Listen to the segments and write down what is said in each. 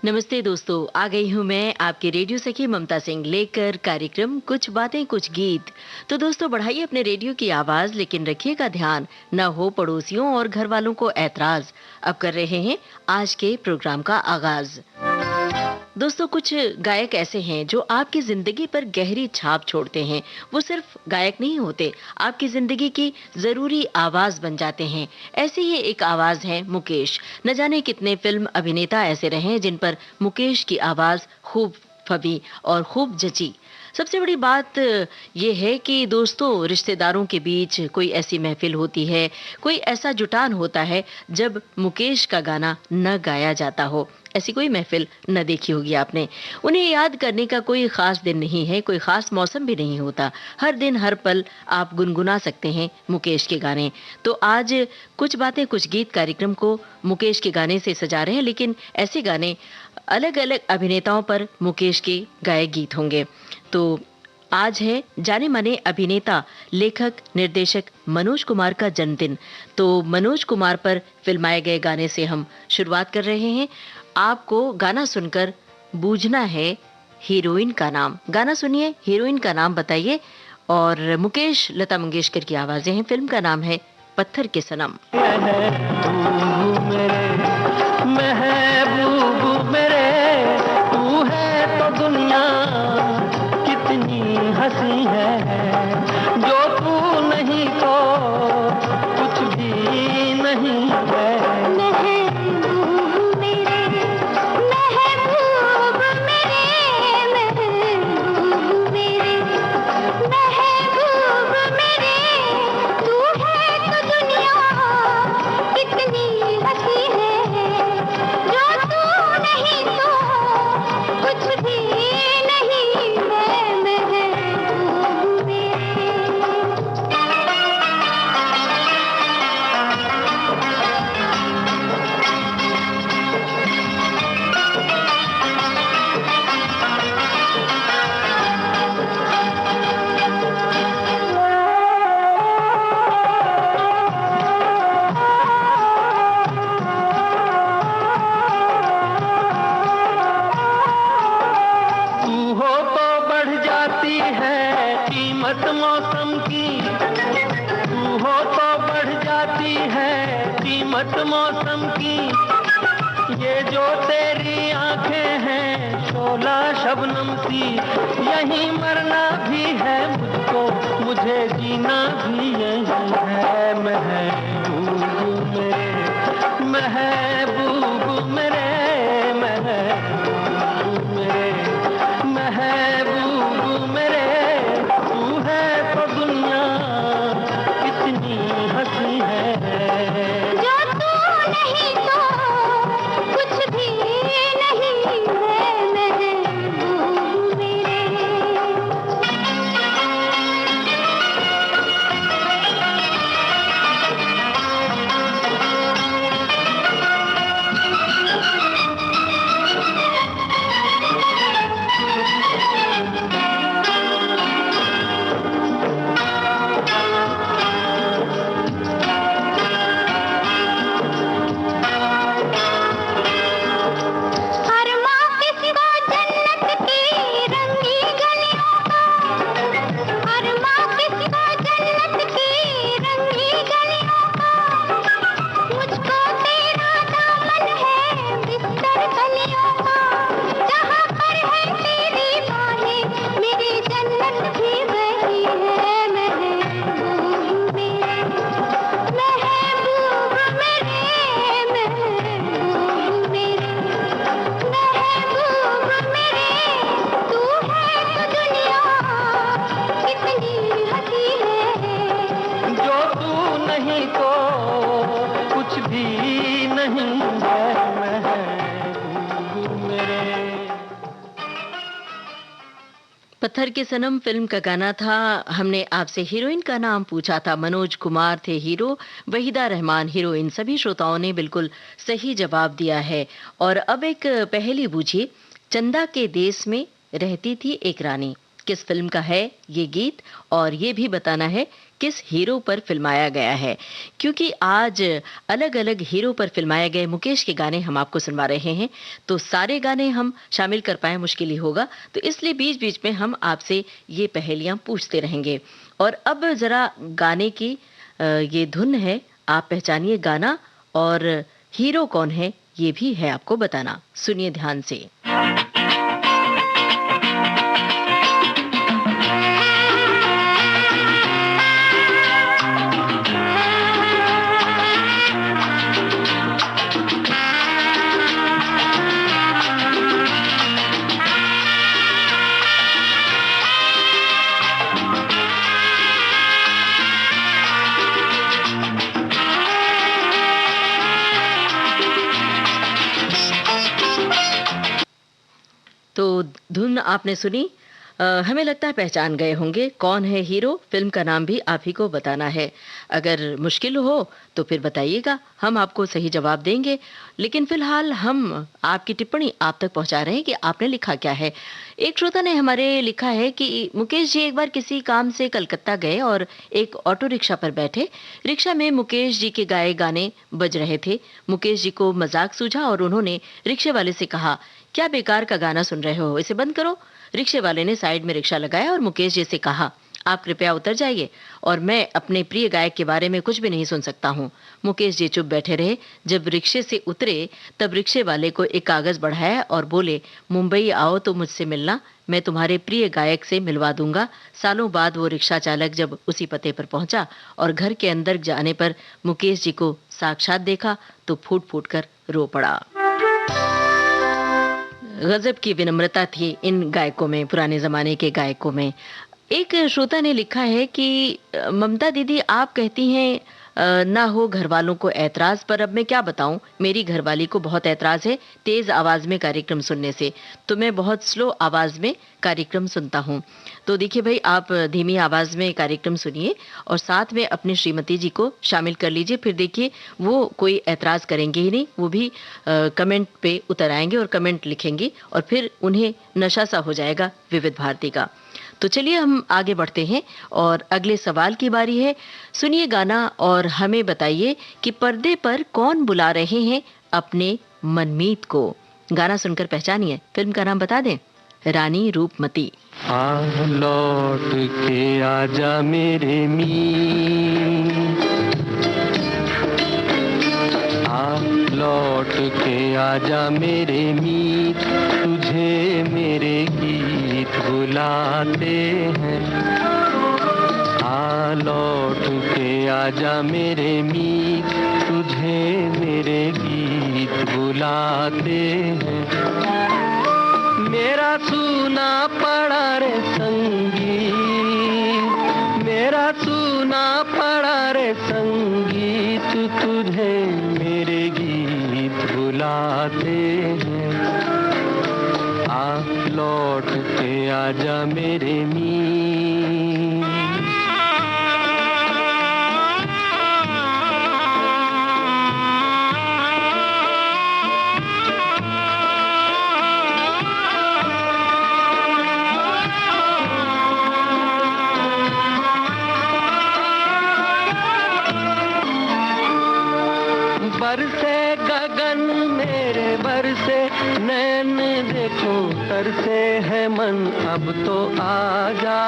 नमस्ते दोस्तों, आ गई हूँ मैं आपके रेडियो सखी ममता सिंह लेकर कार्यक्रम कुछ बातें कुछ गीत। तो दोस्तों बढ़ाइए अपने रेडियो की आवाज, लेकिन रखिएगा ध्यान न हो पड़ोसियों और घर वालों को ऐतराज। अब कर रहे हैं आज के प्रोग्राम का आगाज। दोस्तों कुछ गायक ऐसे हैं जो आपकी जिंदगी पर गहरी छाप छोड़ते हैं। वो सिर्फ गायक नहीं होते, आपकी जिंदगी की जरूरी आवाज बन जाते हैं। ऐसी ही एक आवाज है मुकेश। न जाने कितने फिल्म अभिनेता ऐसे रहे जिन पर मुकेश की आवाज खूब फबी और खूब जची। सबसे बड़ी बात ये है कि दोस्तों रिश्तेदारों के बीच कोई ऐसी महफिल होती है, कोई ऐसा जुटान होता है जब मुकेश का गाना न गाया जाता हो। ऐसी कोई महफिल न देखी होगी आपने। उन्हें याद करने का कोई खास दिन नहीं है, कोई खास मौसम भी नहीं होता। हर दिन हर पल आप गुनगुना सकते हैं मुकेश के गाने। तो आज कुछ बातें कुछ गीत कार्यक्रम को मुकेश के गाने से सजा रहे हैं, लेकिन ऐसे गाने अलग अलग अभिनेताओं पर मुकेश के गाए गीत होंगे। तो आज है जाने माने अभिनेता, लेखक, निर्देशक मनोज कुमार का जन्मदिन। तो मनोज कुमार पर फिल्माए गए गाने से हम शुरुआत कर रहे हैं। आपको गाना सुनकर बूझना है हीरोइन का नाम। गाना सुनिए, हीरोइन का नाम बताइए। और मुकेश, लता मंगेशकर की आवाजें हैं। फिल्म का नाम है पत्थर के सनम। महबूब मेरे, तू है तो दुनिया कितनी हंसी है, जो तू नहीं तो कुछ भी नहीं है। मौसम की तू हो तो बढ़ जाती है कीमत मौसम की। ये जो तेरी आंखें हैं शोला शबनम सी, यहीं मरना भी है मुझको, मुझे जीना भी यही है। महबूब मेरे, महबूब मेरे, महबूब मेरे, महबूब मेरे, तू है तो दुनिया कितनी हंसी है, जो तू नहीं तो कुछ भी नहीं है। महबूब मेरे। पत्थर के सनम फिल्म का गाना था। हमने आपसे हीरोइन का नाम पूछा था। मनोज कुमार थे हीरो, वहीदा रहमान हीरोइन। सभी श्रोताओं ने बिल्कुल सही जवाब दिया है। और अब एक पहेली बूझिए। चंदा के देश में रहती थी एक रानी। किस फिल्म का है ये गीत, और ये भी बताना है किस हीरो पर फिल्माया गया है। क्योंकि आज अलग-अलग हीरो पर फिल्माए गए मुकेश के गाने हम आपको सुनवा रहे हैं, तो सारे गाने हम शामिल कर पाएँ मुश्किल ही होगा। तो इसलिए बीच-बीच में हम आपसे ये पहेलियाँ पूछते रहेंगे। और अब ज़रा गाने की ये धुन है, आप पहचानिए गाना और हीरो कौन है, ये भी है आपको बताना। सुनिए ध्यान से। तो धुन आपने सुनी। हमें लगता है पहचान गए होंगे कौन है हीरो। फिल्म का नाम भी आप ही को बताना है। अगर मुश्किल हो तो फिर बताइएगा, हम आपको सही जवाब देंगे। लेकिन फिलहाल हम आपकी टिप्पणी आप तक पहुंचा रहे हैं कि आपने लिखा क्या है। एक श्रोता ने हमारे लिखा है कि मुकेश जी एक बार किसी काम से कलकत्ता गए और एक ऑटो रिक्शा पर बैठे। रिक्शा में मुकेश जी के गाए गाने बज रहे थे। मुकेश जी को मजाक सूझा और उन्होंने रिक्शे वाले से कहा, क्या बेकार का गाना सुन रहे हो, इसे बंद करो। रिक्शे वाले ने साइड में रिक्शा लगाया और मुकेश जी से कहा, आप कृपया उतर जाइए और मैं अपने प्रिय गायक के बारे में कुछ भी नहीं सुन सकता हूँ। मुकेश जी चुप बैठे रहे। जब रिक्शे से उतरे तब रिक्शे वाले को एक कागज बढ़ाया और बोले, मुंबई आओ तो मुझसे मिलना, मैं तुम्हारे प्रिय गायक से मिलवा दूंगा। सालों बाद वो रिक्शा चालक जब उसी पते पर पहुंचा और घर के अंदर जाने पर मुकेश जी को साक्षात देखा तो फूट फूट कर रो पड़ा। गजब की विनम्रता थी इन गायकों में, पुराने जमाने के गायकों में। एक श्रोता ने लिखा है कि ममता दीदी आप कहती हैं ना हो घर वालों को ऐतराज, पर अब मैं क्या बताऊं, मेरी घरवाली को बहुत ऐतराज है तेज आवाज में कार्यक्रम सुनने से, तो मैं बहुत स्लो आवाज में कार्यक्रम सुनता हूं। तो देखिए भाई, आप धीमी आवाज में कार्यक्रम सुनिए और साथ में अपनी श्रीमती जी को शामिल कर लीजिए। फिर देखिए वो कोई ऐतराज करेंगे ही नहीं, वो भी कमेंट पे उतर आएंगे और कमेंट लिखेंगे और फिर उन्हें नशा सा हो जाएगा विविध भारती का। तो चलिए हम आगे बढ़ते हैं और अगले सवाल की बारी है। सुनिए गाना और हमें बताइए कि पर्दे पर कौन बुला रहे हैं अपने मनमीत को। गाना सुनकर पहचानिए। फिल्म का नाम बता दें, रानी रूपमती। आ लौट के आजा मेरे मीत, आ लौट के आजा मेरे मीत, तुझे मेरे गीत बुलाते हैं। आ लौट के आजा मेरे मीत, तुझे मेरे गीत बुलाते हैं। मेरा सूना पड़ा रे संगीत, मेरा सूना पड़ा रे संगीत, तुझे मेरे गीत बुलाते हैं। आ लौट के आजा मेरे मीत। बरसे गगन मेरे बरसे नैन, देखो तरसे है मन, अब तो आजा।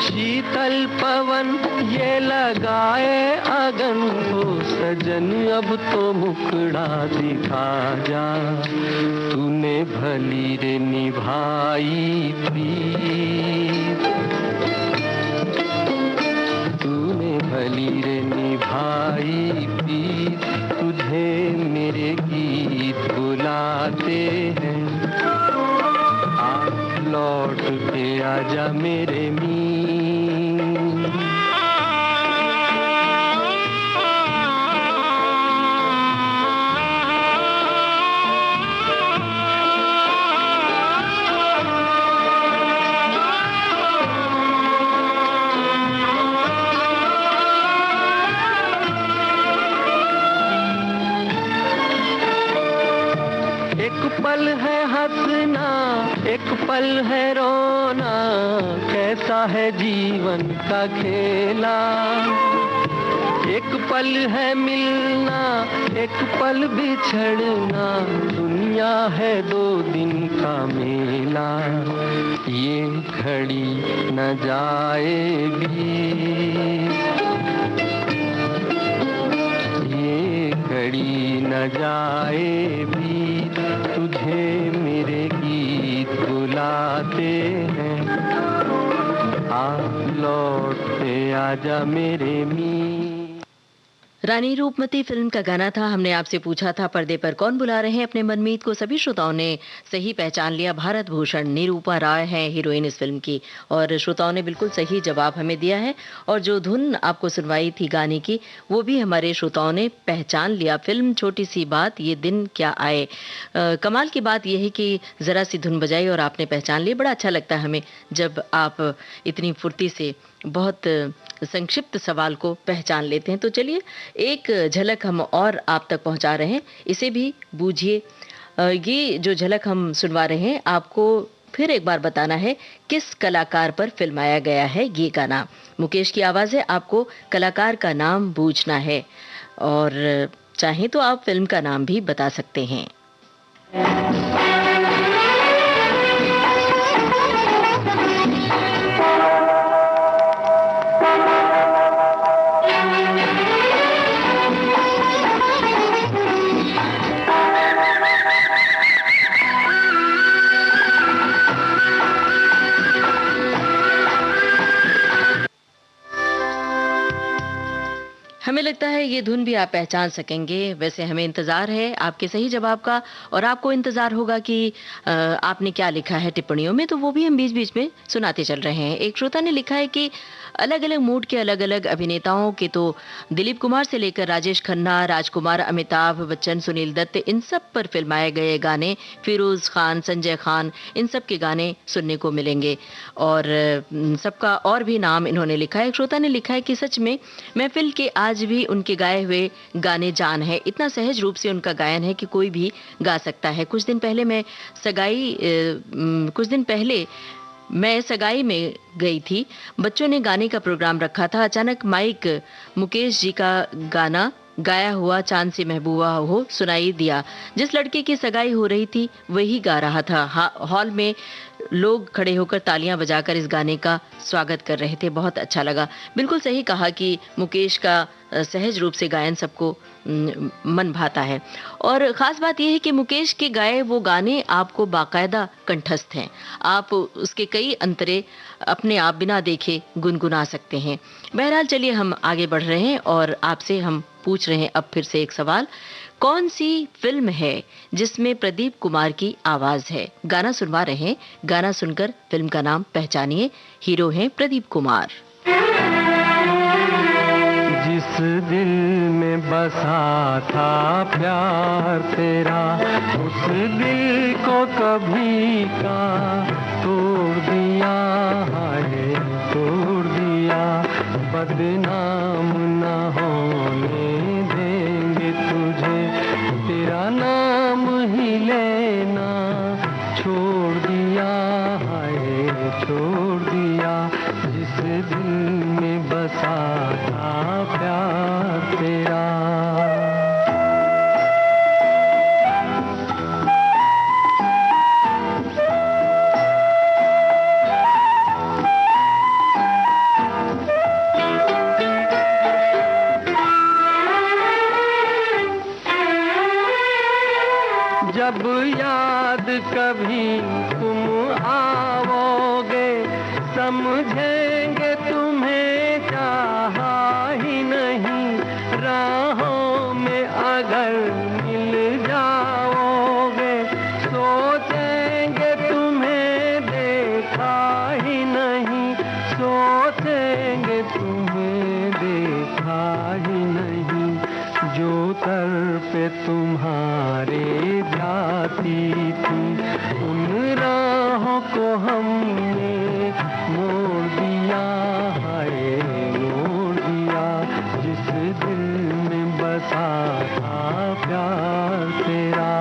शीतल पवन ये लगाए अगन को सजन, अब तो मुखड़ा दिखा जा। तूने भली रे निभाई प्रीत, तूने भली रे निभाई प्रीत, तुझे मेरे गीत बुलाते हैं। आ लौट के आजा मेरे मीत। एक पल है हंसना, एक पल है रोना, कैसा है जीवन का खेला। एक पल है मिलना, एक पल बिछड़ना, दुनिया है 2 दिन का मेला। ये घड़ी न जाएगी, ये घड़ी न जाए भी, तुझे मेरे गीत बुलाते हैं। आ लौट के आजा मेरे मीत। रानी रूपमती फिल्म का गाना था। हमने आपसे पूछा था पर्दे पर कौन बुला रहे हैं अपने मनमीत को। सभी श्रोताओं ने सही पहचान लिया। भारत भूषण निरूपा राय हैं हीरोइन इस फिल्म की, और श्रोताओं ने बिल्कुल सही जवाब हमें दिया है। और जो धुन आपको सुनवाई थी गाने की, वो भी हमारे श्रोताओं ने पहचान लिया। फिल्म छोटी सी बात, ये दिन क्या आए। कमाल की बात यह है कि जरा सी धुन बजाई और आपने पहचान लिया। बड़ा अच्छा लगता है हमें जब आप इतनी फुर्ती से बहुत संक्षिप्त सवाल को पहचान लेते हैं। तो चलिए एक झलक हम और आप तक पहुंचा रहे हैं, इसे भी बूझिए। ये जो झलक हम सुनवा रहे हैं, आपको फिर एक बार बताना है किस कलाकार पर फिल्माया गया है ये गाना। मुकेश की आवाज़ है, आपको कलाकार का नाम बूझना है, और चाहें तो आप फिल्म का नाम भी बता सकते हैं। हमें लगता है ये धुन भी आप पहचान सकेंगे। वैसे हमें इंतजार है आपके सही जवाब का, और आपको इंतजार होगा कि आपने क्या लिखा है टिप्पणियों में, तो वो भी हम बीच बीच में सुनाते चल रहे हैं। एक श्रोता ने लिखा है कि अलग अलग मूड के अलग अलग अभिनेताओं के, तो दिलीप कुमार से लेकर राजेश खन्ना, राजकुमार, अमिताभ बच्चन, सुनील दत्त, इन सब पर फिल्माए गए गाने, फिरोज खान, संजय खान, इन सब के गाने सुनने को मिलेंगे। और सबका और भी नाम इन्होंने लिखा है। एक श्रोता ने लिखा है कि सच में महफिल के आज भी उनके गाए हुए गाने जान है। इतना सहज रूप से उनका गायन है कि कोई भी गा सकता है। कुछ दिन पहले मैं सगाई में गई थी, बच्चों ने गाने का प्रोग्राम रखा था। अचानक माइक मुकेश जी का गाना गाया हुआ चांद से महबूबा हो सुनाई दिया। जिस लड़के की सगाई हो रही थी वही गा रहा था। हॉल में लोग खड़े होकर तालियां बजाकर इस गाने का स्वागत कर रहे थे। बहुत अच्छा लगा। बिल्कुल सही कहा कि मुकेश का सहज रूप से गायन सबको मन भाता है। और ख़ास बात यह है कि मुकेश के गाए वो गाने आपको बाकायदा कंठस्थ हैं। आप उसके कई अंतरे अपने आप बिना देखे गुनगुना सकते हैं। बहरहाल चलिए हम आगे बढ़ रहे हैं और आपसे हम पूछ रहे हैं अब फिर से एक सवाल। कौन सी फिल्म है जिसमें प्रदीप कुमार की आवाज़ है? गाना सुनवा रहे हैं, गाना सुनकर फिल्म का नाम पहचानिए। हीरो हैं प्रदीप कुमार। जिस दिल में बसा था प्यार तेरा, उस दिल को कभी का तोड़ दिया है, तोड़ दिया। बदनाम न होने देंगे तुझे, तेरा नाम ही लेना छोड़ दिया है, छोड़ दिया। जिस दिल में बसा था प्यार तेरा। जब याद कभी तुम आओगे, समझेंगे तुम्हें चाहा ही नहीं। राहों में अगर मिल जाओगे, सोचेंगे तुम्हें देखा ही नहीं, सोचेंगे तुम्हें देखा ही नहीं। जो तरफ़े तुम्हारे जाती थी, उन राहों को हमने मोड़ दिया है, मोड़ दिया। जिस दिल में बसा था प्यार तेरा।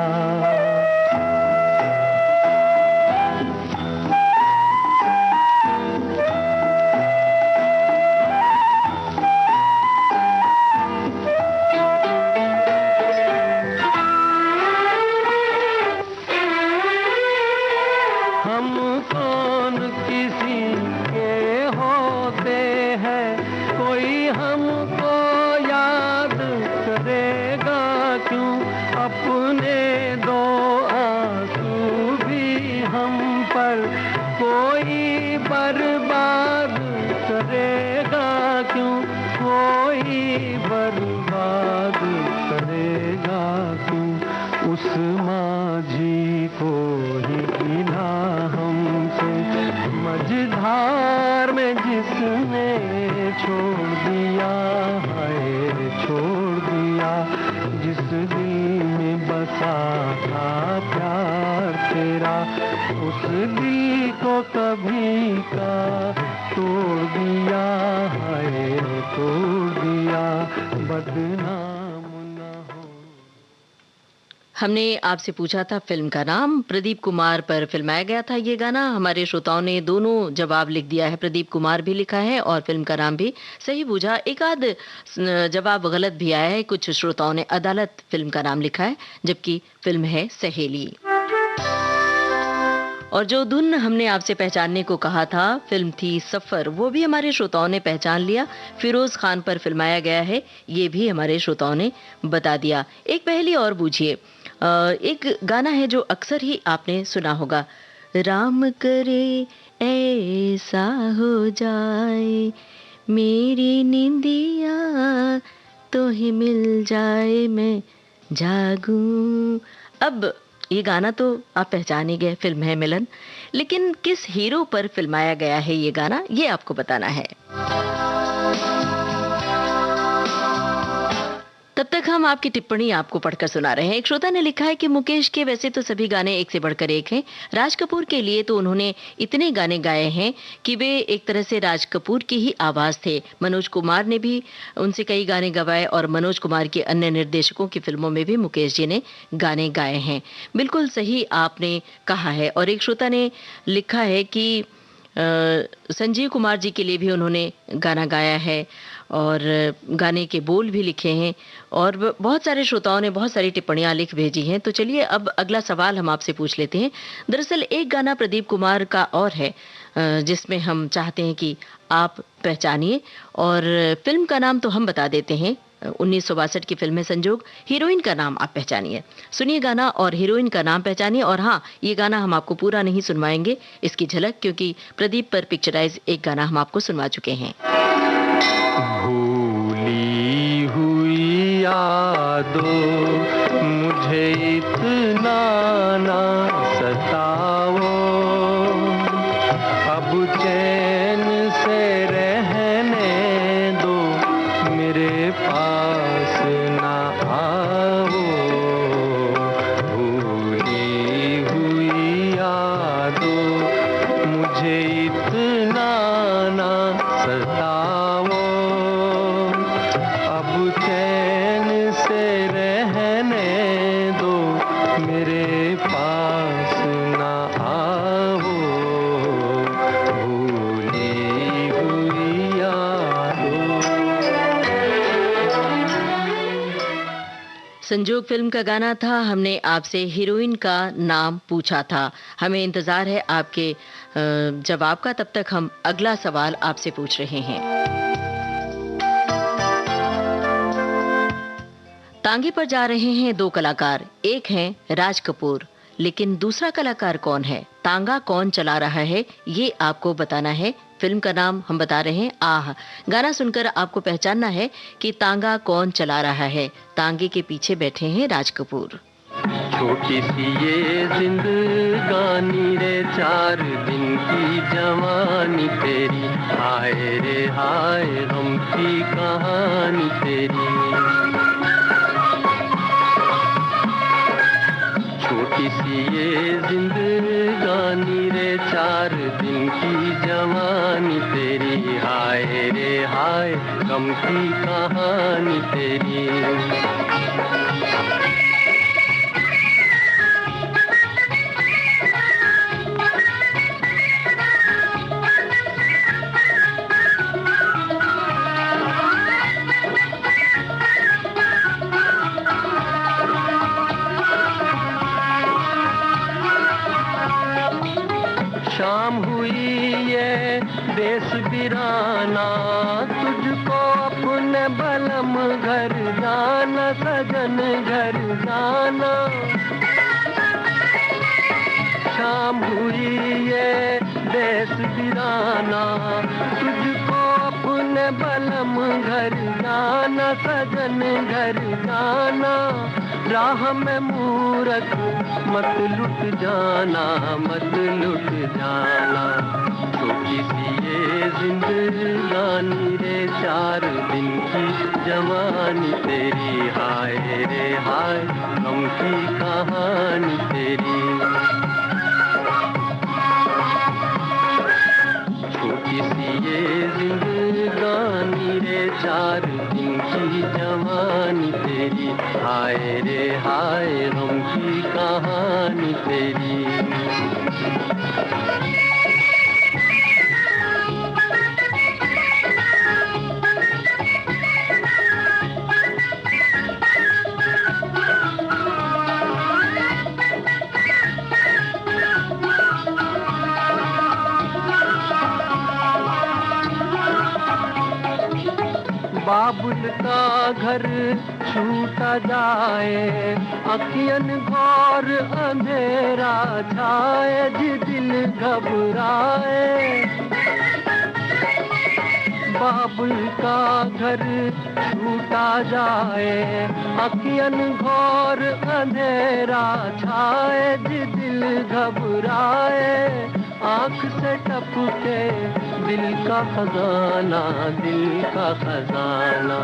माझी को ही गिला हमसे, मझधार में जिसने छोड़ दिया है, छोड़ दिया। जिस दिल में बसा था प्यार तेरा, उस दिल को कभी का तोड़ दिया है, तोड़ दिया। बदनाम न हो। हमने आपसे पूछा था फिल्म का नाम, प्रदीप कुमार पर फिल्माया गया था ये गाना। हमारे श्रोताओं ने दोनों जवाब लिख दिया है, प्रदीप कुमार भी लिखा है और फिल्म का नाम भी सही बूझा। एक आध जवाब गलत भी आया है, कुछ श्रोताओं ने अदालत फिल्म का नाम लिखा है, जबकि फिल्म है सहेली। और जो धुन हमने आपसे पहचानने को कहा था, फिल्म थी सफर, वो भी हमारे श्रोताओं ने पहचान लिया। फिरोज खान पर फिल्माया गया है, ये भी हमारे श्रोताओं ने बता दिया। एक पहेली और बूझिए। एक गाना है जो अक्सर ही आपने सुना होगा, राम करे ऐसा हो जाए, मेरी निंदिया तो ही मिल जाए, मैं जागूं। अब ये गाना तो आप पहचान ही गए, फिल्म है मिलन, लेकिन किस हीरो पर फिल्माया गया है ये गाना, ये आपको बताना है। तब तक हम आपकी टिप्पणी आपको पढ़कर सुना रहे हैं। एक श्रोता ने लिखा है कि मुकेश के वैसे तो सभी गाने एक से बढ़कर एक हैं, राज कपूर के लिए तो उन्होंने इतने गाने गाए हैं कि वे एक तरह से राज कपूर की ही आवाज थे। मनोज कुमार ने भी उनसे कई गाने गवाए और मनोज कुमार के अन्य निर्देशकों की फिल्मों में भी मुकेश जी ने गाने गाए हैं। बिल्कुल सही आपने कहा है। और एक श्रोता ने लिखा है कि संजीव कुमार जी के लिए भी उन्होंने गाना गाया है और गाने के बोल भी लिखे हैं। और बहुत सारे श्रोताओं ने बहुत सारी टिप्पणियां लिख भेजी हैं। तो चलिए अब अगला सवाल हम आपसे पूछ लेते हैं। दरअसल एक गाना प्रदीप कुमार का और है जिसमें हम चाहते हैं कि आप पहचानिए, और फिल्म का नाम तो हम बता देते हैं, 1962 की फिल्म है संजोग। हीरोइन का नाम आप पहचानिए। सुनिए गाना और हीरोइन का नाम पहचानिए। और हाँ, ये गाना हम आपको पूरा नहीं सुनवाएंगे, इसकी झलक, क्योंकि प्रदीप पर पिक्चराइज एक गाना हम आपको सुनवा चुके हैं। भूली हुई यादों मुझे इतना ना सताओ, अब चैन से रहने दो, मेरे पास ना आओ। भूली हुई यादों मुझे इतना ना सताओ, अब चैन से रहने दो, मेरे पास ना आओ। भूली हुई यादों। संजोग फिल्म का गाना था। हमने आपसे हीरोइन का नाम पूछा था। हमें इंतजार है आपके जवाब का। तब तक हम अगला सवाल आपसे पूछ रहे हैं। तांगे पर जा रहे हैं दो कलाकार, एक है राज कपूर, लेकिन दूसरा कलाकार कौन है? तांगा कौन चला रहा है, ये आपको बताना है। फिल्म का नाम हम बता रहे हैं आह। गाना सुनकर आपको पहचानना है कि तांगा कौन चला रहा है। तांगे के पीछे बैठे हैं राज कपूर। छोटी सी ये जिंदगानी रे, 4 दिन की जवानी तेरी, हाय रे हाय गम की कहानी तेरी। छोटी सी ये जिंदगानी रे, 4 दिन की जवानी तेरी, हाय रे हाय गम की कहानी तेरी। शाम हुई ये देश बिराना, तुझको अपने बलम घर जाना, सजन घर जाना। शाम हुई ये देश बिराना, तुझको अपने बलम घर जाना, सजन घर जाना। राह में मूरख मत लुट जाना, मत लुट जाना। छोटी सी ये जिंदगानी रे, 4 दिन की जवानी तेरी, हाय रे हाय गम की कहानी तेरी। छोटी सी ये जिंदगानी रे, 4 दिन की जवानी तेरी, हाय रे हाय गम की कहानी तेरी। बाबुल का घर छूटा जाए, अखियन घोर अंधेरा छाए, जी दिल घबराए। बाबुल का घर छूटा जाए, अखियन घोर अंधेरा छाए, जी दिल घबराए। आँख से टपके दिल का खजाना, दिल का खजाना।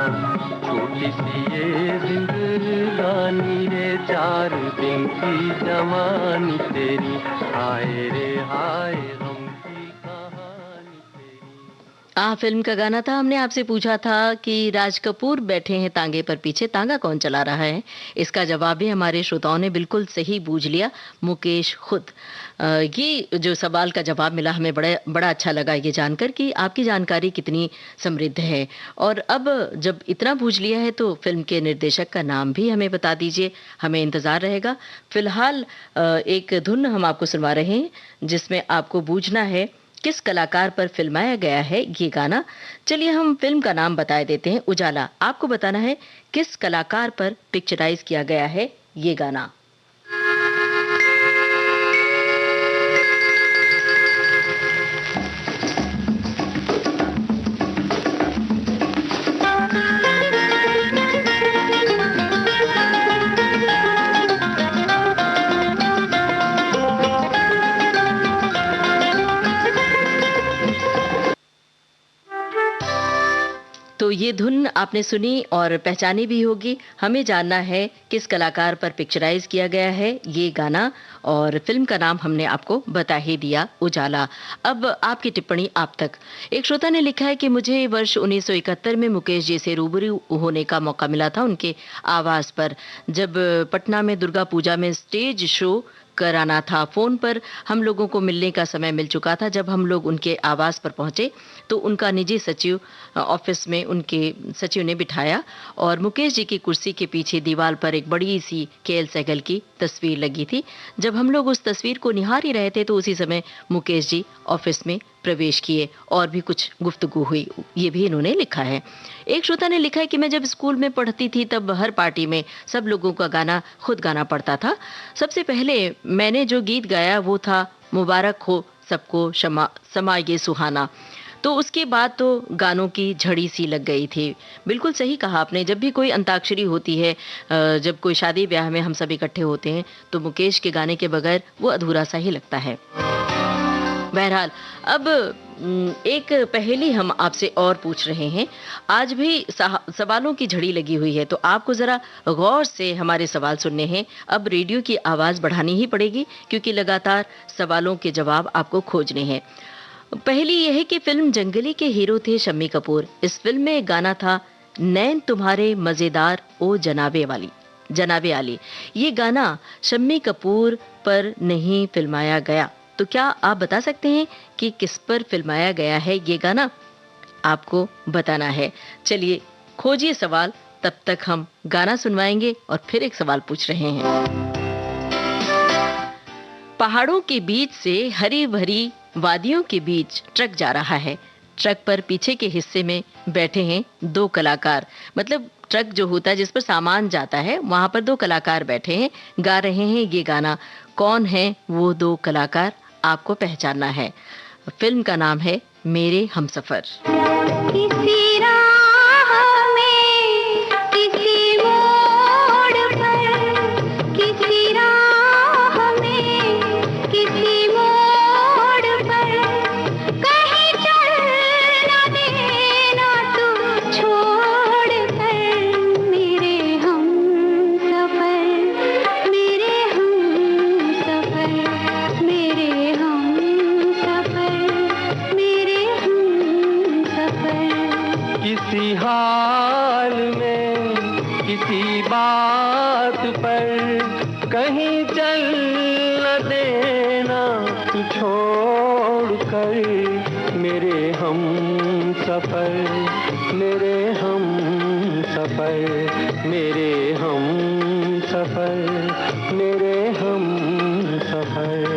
छोटी सी ये जिंदगानी रे, 4 दिन की जवानी तेरी, हाय रे हाय गम की कहानी तेरी। फिल्म का गाना था। हमने आपसे पूछा था कि राज कपूर बैठे हैं तांगे पर, पीछे तांगा कौन चला रहा है? इसका जवाब भी हमारे श्रोताओं ने बिल्कुल सही बूझ लिया, मुकेश खुद। ये जो सवाल का जवाब मिला, हमें बड़ा अच्छा लगा ये जानकर कि आपकी जानकारी कितनी समृद्ध है। और अब जब इतना बूझ लिया है तो फिल्म के निर्देशक का नाम भी हमें बता दीजिए, हमें इंतजार रहेगा। फिलहाल एक धुन हम आपको सुनवा रहे हैं जिसमें आपको बूझना है किस कलाकार पर फिल्माया गया है ये गाना। चलिए हम फिल्म का नाम बता देते हैं, उजाला। आपको बताना है किस कलाकार पर पिक्चराइज किया गया है ये गाना। तो ये धुन आपने सुनी और पहचानी भी होगी। हमें जानना है किस कलाकार पर पिक्चराइज किया गया है ये गाना, और फिल्म का नाम हमने आपको बता ही दिया, उजाला। अब आपकी टिप्पणी आप तक। एक श्रोता ने लिखा है कि मुझे वर्ष 1971 में मुकेश जी से रूबरू होने का मौका मिला था उनके आवास पर, जब पटना में दुर्गा पूजा में स्टेज शो कराना था। फोन पर हम लोगों को मिलने का समय मिल चुका था। जब हम लोग उनके आवास पर पहुंचे तो उनका निजी सचिव ऑफिस में उनके सचिव ने बिठाया और मुकेश जी की कुर्सी के पीछे दीवार पर एक बड़ी सी के.एल. सहगल की तस्वीर लगी थी। जब हम लोग उस तस्वीर को निहार ही रहे थे तो उसी समय मुकेश जी ऑफिस में प्रवेश किए और भी कुछ गुफ्तगू हुई, ये भी इन्होंने लिखा है। एक श्रोता ने लिखा है कि मैं जब स्कूल में पढ़ती थी तब हर पार्टी में सब लोगों का गाना खुद गाना पड़ता था। सबसे पहले मैंने जो गीत गाया वो था मुबारक हो सबको समा ये सुहाना। तो उसके बाद तो गानों की झड़ी सी लग गई थी। बिल्कुल सही कहा आपने। जब भी कोई अंताक्षरी होती है, जब कोई शादी ब्याह में हम सब इकट्ठे होते हैं तो मुकेश के गाने के बगैर वो अधूरा सा ही लगता है। बहरहाल अब एक पहेली हम आपसे और पूछ रहे हैं। आज भी सवालों की झड़ी लगी हुई है, तो आपको जरा गौर से हमारे सवाल सुनने हैं। अब रेडियो की आवाज बढ़ानी ही पड़ेगी क्योंकि लगातार सवालों के जवाब आपको खोजने हैं। पहली यह है कि फिल्म जंगली के हीरो थे शम्मी कपूर। इस फिल्म में गाना था नैन तुम्हारे मजेदार ओ जनाबे आली। ये गाना शम्मी कपूर पर नहीं फिल्माया गया, तो क्या आप बता सकते हैं कि किस पर फिल्माया गया है ये गाना? आपको बताना है। चलिए खोजिए सवाल, तब तक हम गाना सुनवाएंगे और फिर एक सवाल पूछ रहे हैं। पहाड़ों के बीच से हरी भरी वादियों के बीच ट्रक जा रहा है। ट्रक पर पीछे के हिस्से में बैठे हैं 2 कलाकार। मतलब ट्रक जो होता है जिस पर सामान जाता है, वहां पर 2 कलाकार बैठे हैं, गा रहे हैं ये गाना। कौन है वो 2 कलाकार? आपको पहचानना है। फिल्म का नाम है मेरे हमसफर। किसी राह में किसी मोड़ पर देना तू छोड़ कर, मेरे हम सफर, मेरे हम सफर, मेरे हम सफर, मेरे हम सफर।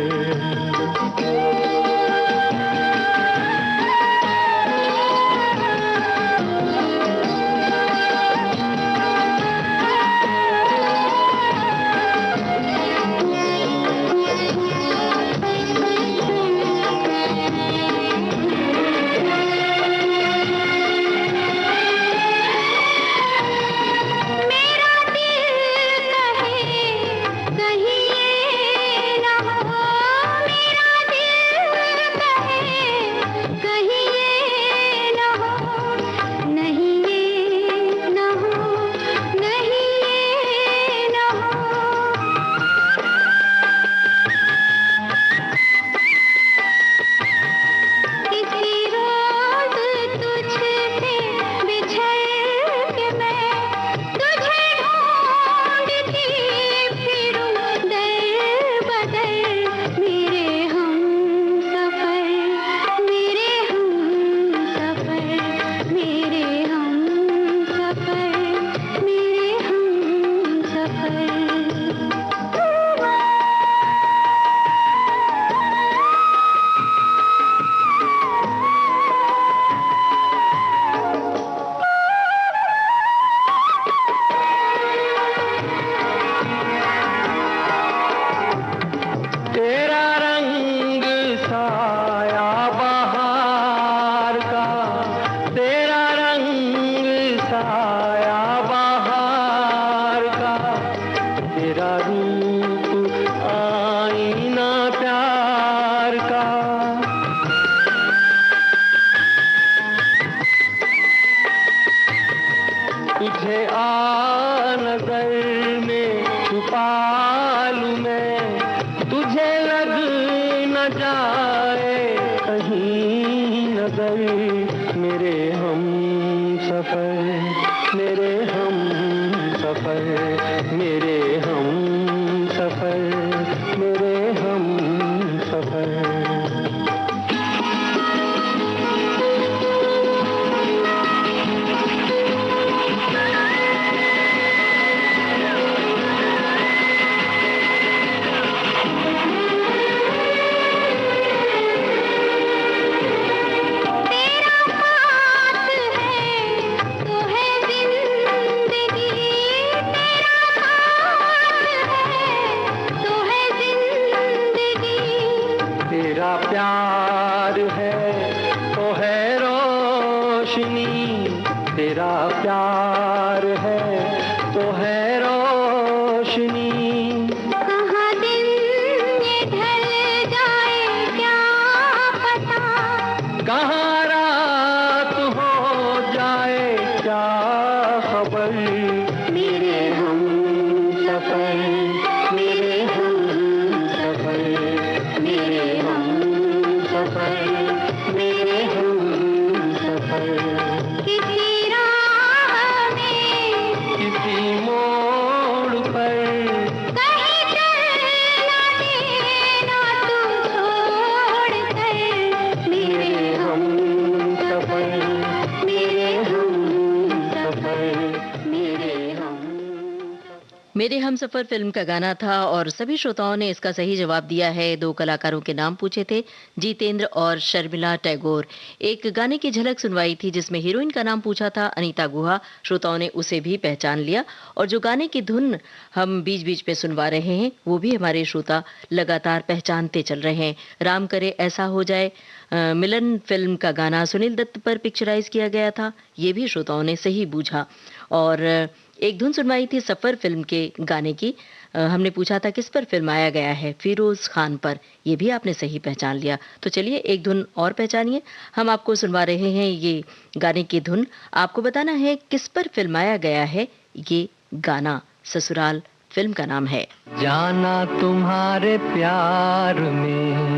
मेरे हमसफर फिल्म का गाना था और सभी श्रोताओं ने इसका सही जवाब दिया है। दो कलाकारों के नाम पूछे थे, जितेंद्र और शर्मिला टैगोर। एक गाने की झलक सुनवाई थी जिसमें हीरोइन का नाम पूछा था, अनीता गुहा। श्रोताओं ने उसे भी पहचान लिया और जो गाने की धुन हम बीच बीच में सुनवा रहे हैं वो भी हमारे श्रोता लगातार पहचानते चल रहे हैं। राम करे ऐसा हो जाए मिलन फिल्म का गाना सुनील दत्त पर पिक्चराइज किया गया था, ये भी श्रोताओं ने सही बूझा। और एक धुन सुनवाई थी सफर फिल्म के गाने की। हमने पूछा था किस पर फिल्माया गया है, फिरोज खान पर, ये भी आपने सही पहचान लिया। तो चलिए एक धुन और पहचानिए। हम आपको सुनवा रहे हैं ये गाने की धुन, आपको बताना है किस पर फिल्माया गया है ये गाना। ससुराल फिल्म का नाम है। जाना तुम्हारे प्यार में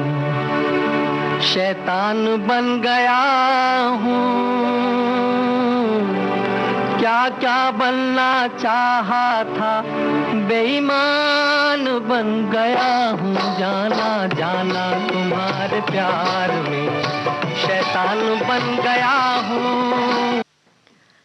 शैतान बन गया हूँ, क्या क्या बनना चाहा था, बेईमान बन गया हूँ, जाना जाना तुम्हारे प्यार में शैतान बन गया हूँ।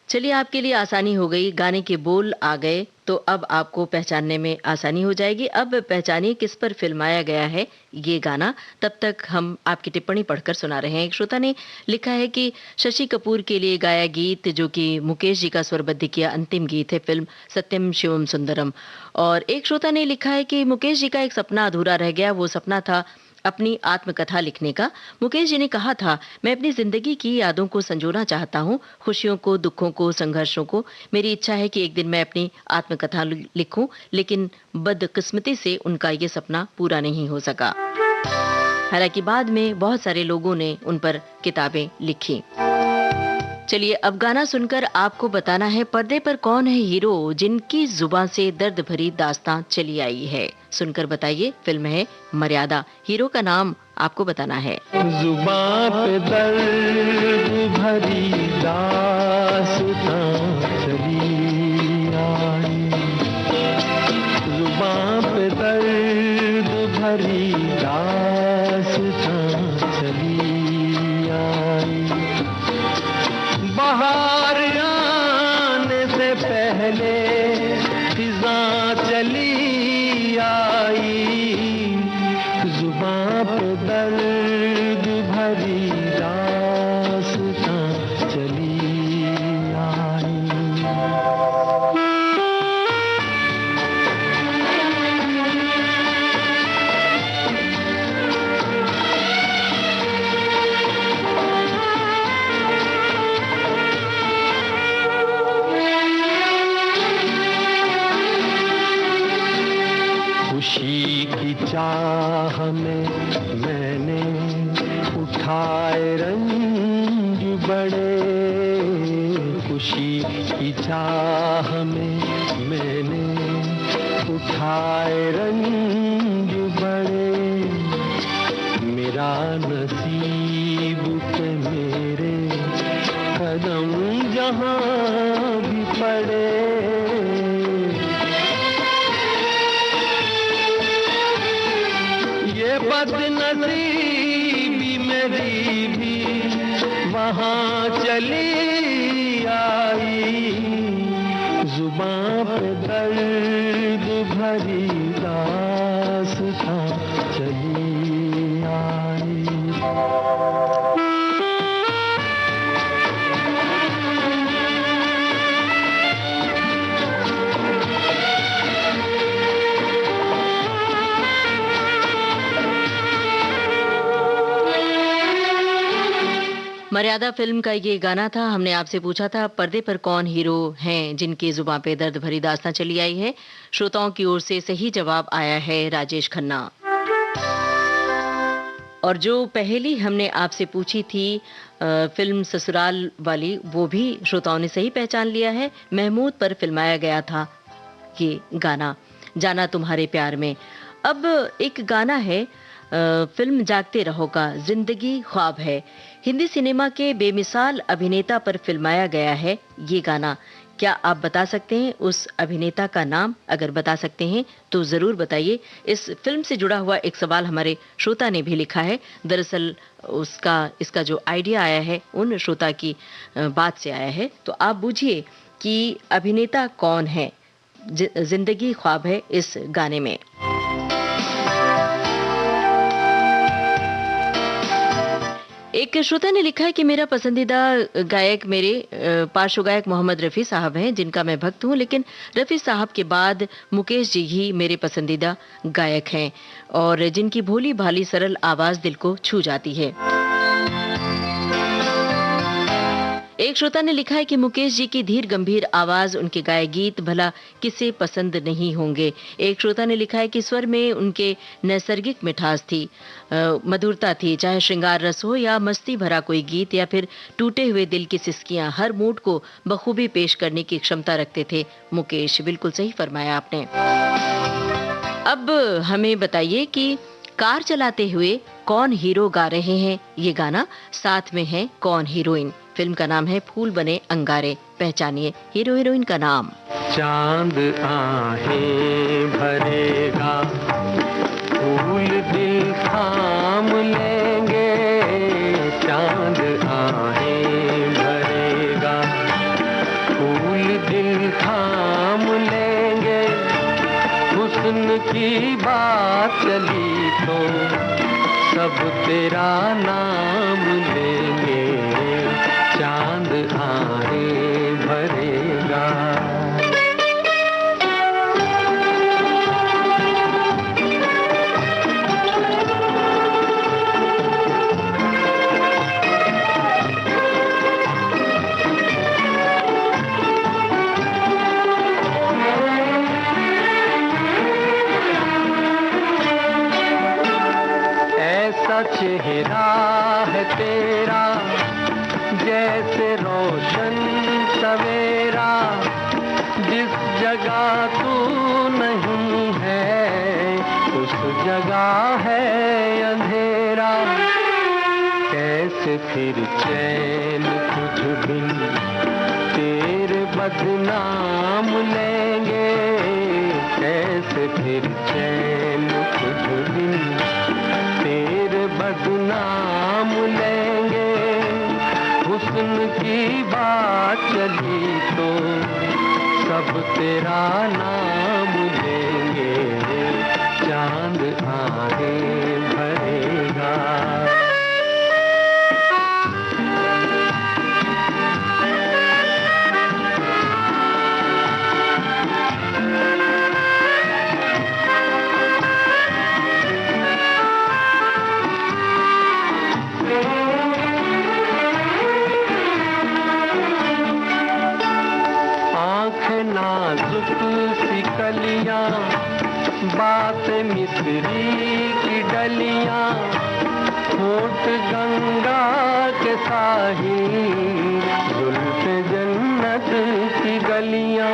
चलिए, आपके लिए आसानी हो गई, गाने के बोल आ गए तो अब आपको पहचानने में आसानी हो जाएगी। अब पहचानिए किस पर फिल्माया गया है ये गाना। तब तक हम आपकी टिप्पणी पढ़कर सुना रहे हैं। एक श्रोता ने लिखा है कि शशि कपूर के लिए गाया गीत, जो कि मुकेश जी का स्वरबद्ध किया अंतिम गीत है फिल्म सत्यम शिवम सुंदरम। और एक श्रोता ने लिखा है कि मुकेश जी का एक सपना अधूरा रह गया। वो सपना था अपनी आत्मकथा लिखने का। मुकेश जी ने कहा था, मैं अपनी जिंदगी की यादों को संजोना चाहता हूँ, खुशियों को, दुखों को, संघर्षों को। मेरी इच्छा है कि एक दिन मैं अपनी आत्मकथा लिखूं, लेकिन बदकिस्मती से उनका ये सपना पूरा नहीं हो सका। हालांकि बाद में बहुत सारे लोगों ने उन पर किताबें लिखी। चलिए, अब गाना सुनकर आपको बताना है पर्दे पर कौन है हीरो जिनकी जुबान से दर्द भरी दास्तां चली आई है। सुनकर बताइए। फिल्म है मर्यादा। हीरो का नाम आपको बताना है। जुबां पे दर्द भरी दास्तां चली आई, जुबां पे दर्द भरी दास्तां चली आई। बाहर आने से पहले फिजां चली आई, जुबां पे दर्द भरी दास्तां चली आई। खुशी की चाह में मैंने उठाए रंग बड़े, खुशी की चाह में मैंने उठाए रंग बड़े। मेरा नसीब के मेरे कदम जहाँ भी पड़े, ये बदनसीबी मेरी भी वहाँ चली आई, जुबां पे दर्द भरी दास्तां चली आई। मर्यादा फिल्म का ये गाना था। हमने आपसे पूछा था पर्दे पर कौन हीरो हैं जिनकी जुबां पे दर्द भरी दास्तां चली आई है। श्रोताओं की ओर से सही जवाब आया है राजेश खन्ना। और जो पहेली हमने आपसे पूछी थी फिल्म ससुराल वाली, वो भी श्रोताओं ने सही पहचान लिया है। महमूद पर फिल्माया गया था ये गाना, जाना तुम्हारे प्यार में। अब एक गाना है फिल्म जागते रहो का, जिंदगी ख्वाब है। हिंदी सिनेमा के बेमिसाल अभिनेता पर फिल्माया गया है ये गाना। क्या आप बता सकते हैं उस अभिनेता का नाम? अगर बता सकते हैं तो जरूर बताइए। इस फिल्म से जुड़ा हुआ एक सवाल हमारे श्रोता ने भी लिखा है। दरअसल इसका जो आइडिया आया है उन श्रोता की बात से आया है। तो आप बूझिए कि अभिनेता कौन है जिंदगी ख्वाब है इस गाने में। एक श्रोता ने लिखा है कि मेरा पसंदीदा गायक मेरे पार्श्व गायक मोहम्मद रफ़ी साहब हैं, जिनका मैं भक्त हूं, लेकिन रफ़ी साहब के बाद मुकेश जी ही मेरे पसंदीदा गायक हैं और जिनकी भोली भाली सरल आवाज दिल को छू जाती है। एक श्रोता ने लिखा है कि मुकेश जी की धीर गंभीर आवाज, उनके गाए गीत भला किसे पसंद नहीं होंगे। एक श्रोता ने लिखा है कि स्वर में उनके नैसर्गिक मिठास थी, मधुरता थी, चाहे श्रृंगार रस हो या मस्ती भरा कोई गीत या फिर टूटे हुए दिल की सिसकियां, हर मूड को बखूबी पेश करने की क्षमता रखते थे मुकेश। बिल्कुल सही फरमाया आपने। अब हमें बताइए कि कार चलाते हुए कौन हीरो गा रहे हैं ये गाना, साथ में है कौन हीरोइन। फिल्म का नाम है फूल बने अंगारे। पहचानिए हीरो हीरोइन का नाम। चांद आहें भरेगा, फूल दिल थाम लेंगे, चांद आहें भरेगा, फूल दिल थाम लेंगे, हुस्न की बात चली तो सब तेरा नाम लेंगे, चांद आहें भरेगा। चेहरा है तेरा जैसे रोशन सवेरा, जिस जगह तू नहीं है उस जगह है अंधेरा, कैसे फिर चैन कुछ बिन तेरे बदनाम लेंगे, कैसे फिर चैन कुछ बिन तेरे बदनाम लेंगे, हुस्न की बात चली तो सब तेरा नाम लेंगे, चांद आहें भरेगा। नाजुक सी कलियां, बात मिस्री की डलियां, होठ गंगा के साहिल, जुल्फ जन्नत की गलियां,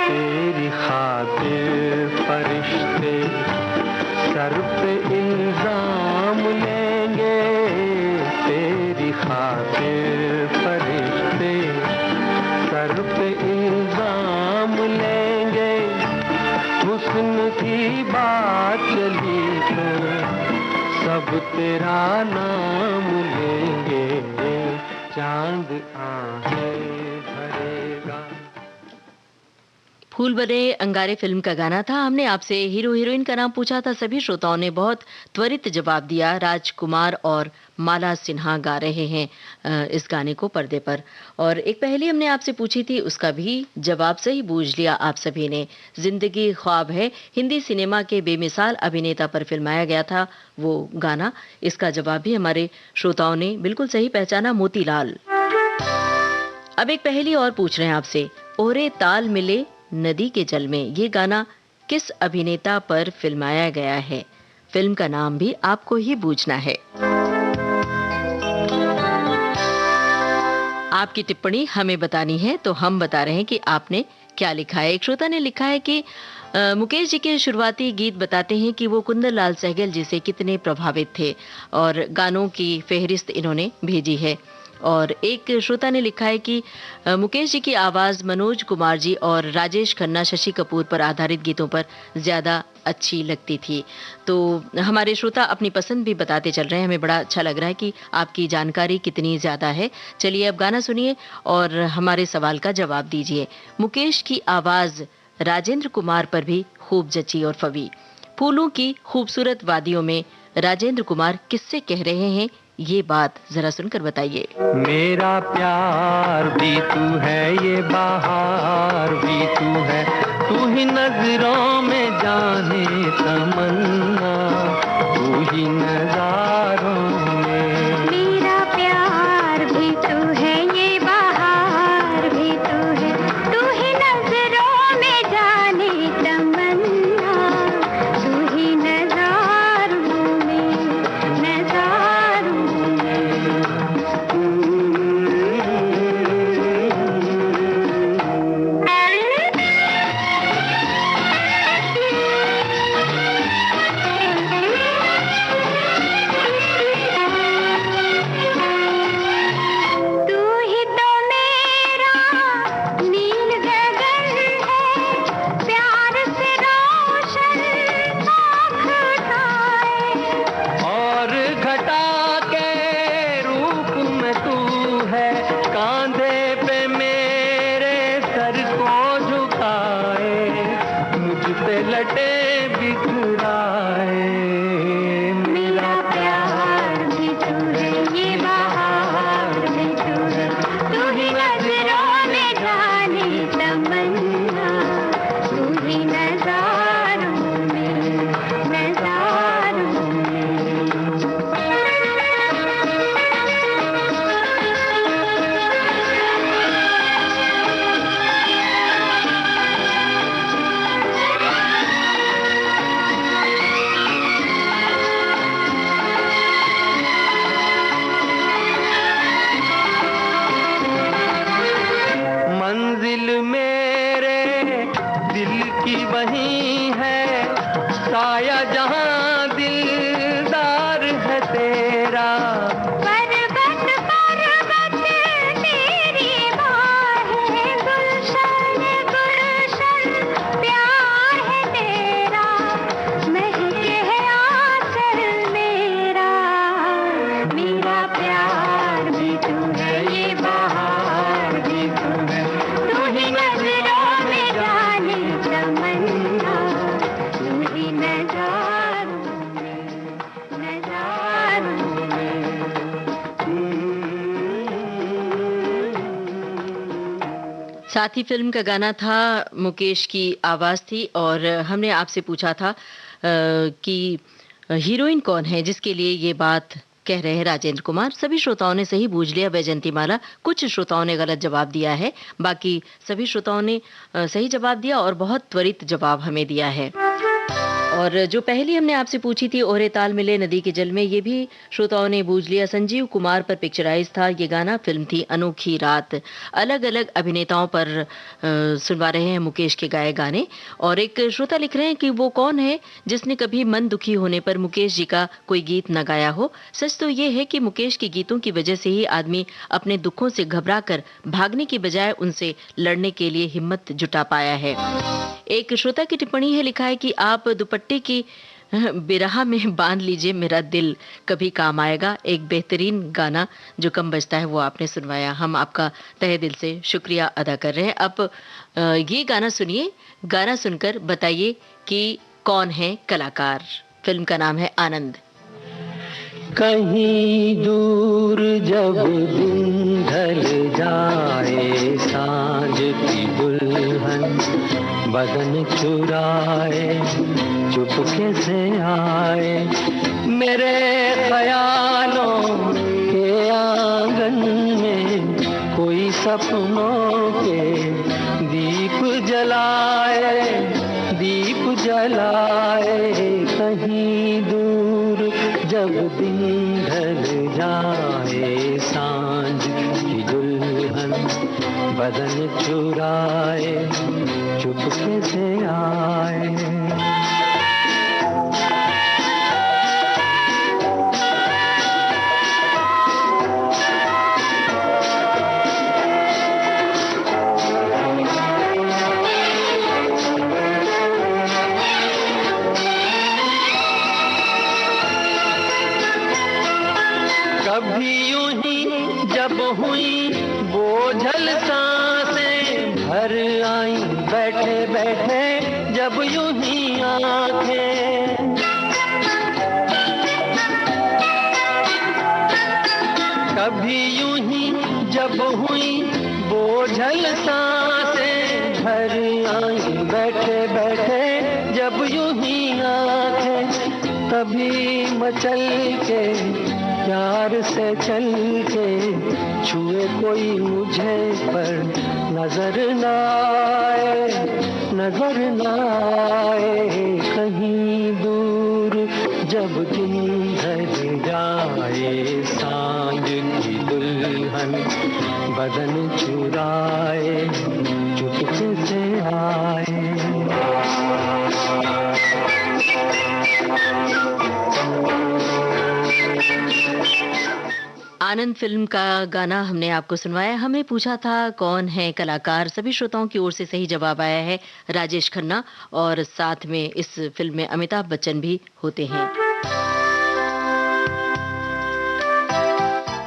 तेरी खातिर फरिश्ते सर पे इल्जाम लेंगे, तेरी खातिर फरिश्ते सर पे इल्जाम लेंगे, हुस्न की बात चली तो सब तेरा नाम लेंगे, चांद आहें भरेगा। फूल बने अंगारे फिल्म का गाना था। हमने आपसे हीरो हीरोइन का नाम पूछा था, सभी श्रोताओं ने बहुत त्वरित जवाब दिया। राजकुमार और माला सिन्हा गा रहे हैं इस गाने को पर्दे पर। और एक पहेली हमने आपसे पूछी थी, उसका भी जवाब सही बूझ लिया आप सभी ने। जिंदगी ख्वाब है हिंदी सिनेमा के बेमिसाल अभिनेता पर फिल्माया गया था वो गाना। इसका जवाब भी हमारे श्रोताओं ने बिल्कुल सही पहचाना, मोतीलाल। अब एक पहेली और पूछ रहे हैं आपसे, ओरे ताल मिले नदी के जल में, ये गाना किस अभिनेता पर फिल्माया गया है? फिल्म का नाम भी आपको ही बूझना है। आपकी टिप्पणी हमें बतानी है, तो हम बता रहे हैं कि आपने क्या लिखा है। एक श्रोता ने लिखा है कि मुकेश जी के शुरुआती गीत बताते हैं कि वो कुंदन लाल सहगल जी से कितने प्रभावित थे, और गानों की फेहरिस्त इन्होंने भेजी है। और एक श्रोता ने लिखा है कि मुकेश जी की आवाज़ मनोज कुमार जी और राजेश खन्ना, शशि कपूर पर आधारित गीतों पर ज़्यादा अच्छी लगती थी। तो हमारे श्रोता अपनी पसंद भी बताते चल रहे हैं, हमें बड़ा अच्छा लग रहा है कि आपकी जानकारी कितनी ज़्यादा है। चलिए अब गाना सुनिए और हमारे सवाल का जवाब दीजिए। मुकेश की आवाज़ राजेंद्र कुमार पर भी खूब जची और फवी। फूलों की खूबसूरत वादियों में राजेंद्र कुमार किससे कह रहे हैं, ये बात जरा सुनकर बताइए। मेरा प्यार भी तू है, ये बहार भी तू है, तू ही नजरों में जाने तमन्ना, तू ही नजारों में। मेरा प्यार भी तू है, ये बहार भी तू है, तू ही नजरों में जाने तमन्ना, तू ही नजारों में, नजारों में। साथी फिल्म का गाना था, मुकेश की आवाज थी और हमने आपसे पूछा था कि हीरोइन कौन है जिसके लिए ये बात कह रहे हैं राजेंद्र कुमार। सभी श्रोताओं ने सही बूझ लिया वैजयंती माला, कुछ श्रोताओं ने गलत जवाब दिया है, बाकी सभी श्रोताओं ने सही जवाब दिया और बहुत त्वरित जवाब हमें दिया है। और जो पहली हमने आपसे पूछी थी, ओरे ताल मिले नदी के जल में, ये भी श्रोताओं ने बूझ लिया। संजीव कुमार पर पिक्चराइज था ये गाना, फिल्म थी अनोखी रात। अलग अलग अभिनेताओं पर सुनवा रहे हैं मुकेश के गाए गाने। और एक श्रोता लिख रहे हैं कि वो कौन है जिसने कभी मन दुखी होने पर मुकेश जी का कोई गीत न गाया हो। सच तो ये है कि मुकेश के गीतों की वजह से ही आदमी अपने दुखों से घबरा कर भागने की बजाय उनसे लड़ने के लिए हिम्मत जुटा पाया है। एक श्रोता की टिप्पणी है, लिखा है कि आप दुपट्टे की बिरहा में बांध लीजिए मेरा दिल, कभी काम आएगा। एक बेहतरीन गाना जो कम बजता है वो आपने सुनवाया, हम आपका तहे दिल से शुक्रिया अदा कर रहे हैं। अब ये गाना सुनिए, गाना सुनकर बताइए कि कौन है कलाकार। फिल्म का नाम है आनंद। कहीं दूर जब दिन ढल जाए, सांझ की दुल्हन बदन चुराए, चुपके से आए मेरे ख्यालों के आंगन में, कोई सपनों के दीप जलाए, दीप जलाए। कहीं दूर जब दिन ढल जाए, सांझ की दुल्हन बदन चुराए, चुपके से आए। कभी यूं ही जब हुई बोझल सांसें भर आई, बैठे बैठे जब यूं ही आंखें, कभी यूं ही जब हुई बोझल सांसें भर आई, बैठे बैठे जब यूं ही आंखें, तभी मचल के प्यार से चल के छुए कोई मुझे पर नजर न आए, नजर न आए। कहीं दूर जब दिन ढल जाए, सांझ की दुल्हन बदन चुराए, चुपके से आए। आनंद फिल्म का गाना हमने आपको सुनवाया। हमें पूछा था कौन है कलाकार। सभी श्रोताओं की ओर से सही जवाब आया है राजेश खन्ना, और साथ में इस फिल्म में अमिताभ बच्चन भी होते हैं।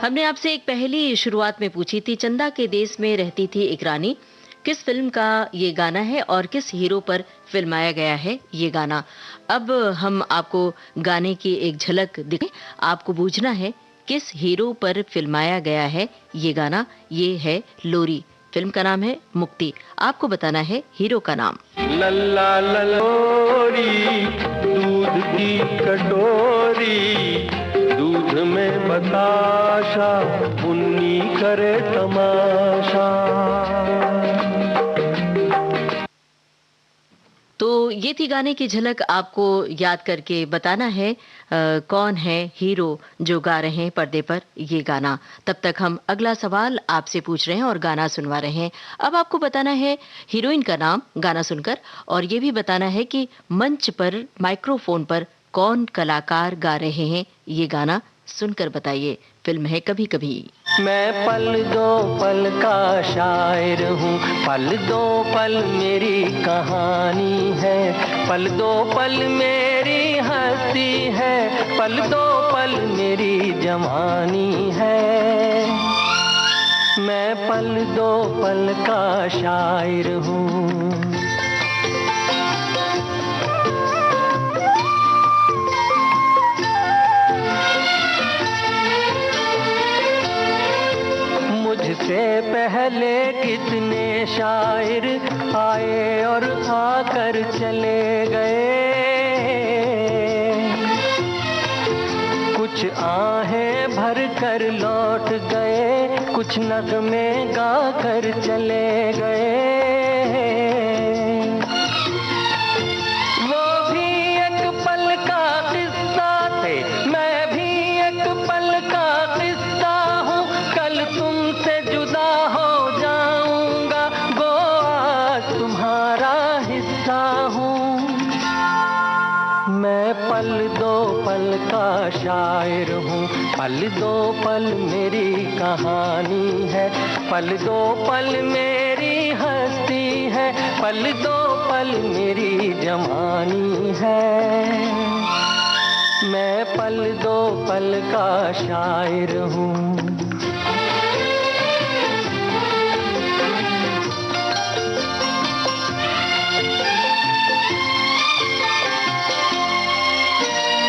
हमने आपसे एक पहली शुरुआत में पूछी थी, चंदा के देश में रहती थी एक रानी, किस फिल्म का ये गाना है और किस हीरो पर फिल्माया गया है ये गाना। अब हम आपको गाने की एक झलक दिखाएं, आपको बूझना है किस हीरो पर फिल्माया गया है ये गाना। ये है लोरी, फिल्म का नाम है मुक्ति। आपको बताना है हीरो का नाम। लल्ला ललोरी दूध की कटोरी, दूध में बताशा, उन्नी करे तमाशा। तो ये थी गाने की झलक। आपको याद करके बताना है कौन है हीरो जो गा रहे हैं पर्दे पर ये गाना। तब तक हम अगला सवाल आपसे पूछ रहे हैं और गाना सुनवा रहे हैं। अब आपको बताना है हीरोइन का नाम गाना सुनकर, और ये भी बताना है कि मंच पर माइक्रोफोन पर कौन कलाकार गा रहे हैं ये गाना। सुनकर बताइए। फिल्म है कभी कभी। मैं पल दो पल का शायर हूँ, पल दो पल मेरी कहानी है, पल दो पल मेरी हस्ती है, पल दो पल मेरी जवानी है। मैं पल दो पल का शायर हूँ। मुझसे पहले कितने शायर आए और आकर चले गए, कुछ आहें भर कर लौट गए, कुछ नगमे गा कर चले गए। वो भी एक पल का किस्सा थे, मैं भी एक पल का किस्सा हूँ, कल तुमसे जुदा हो जाऊंगा, गो आज तुम्हारा हिस्सा हूँ। मैं पल दो पल का शायर हूँ, पल दो पल मेरी कहानी है, पल दो पल मेरी हस्ती है, पल दो पल मेरी जवानी है। मैं पल दो पल का शायर हूँ।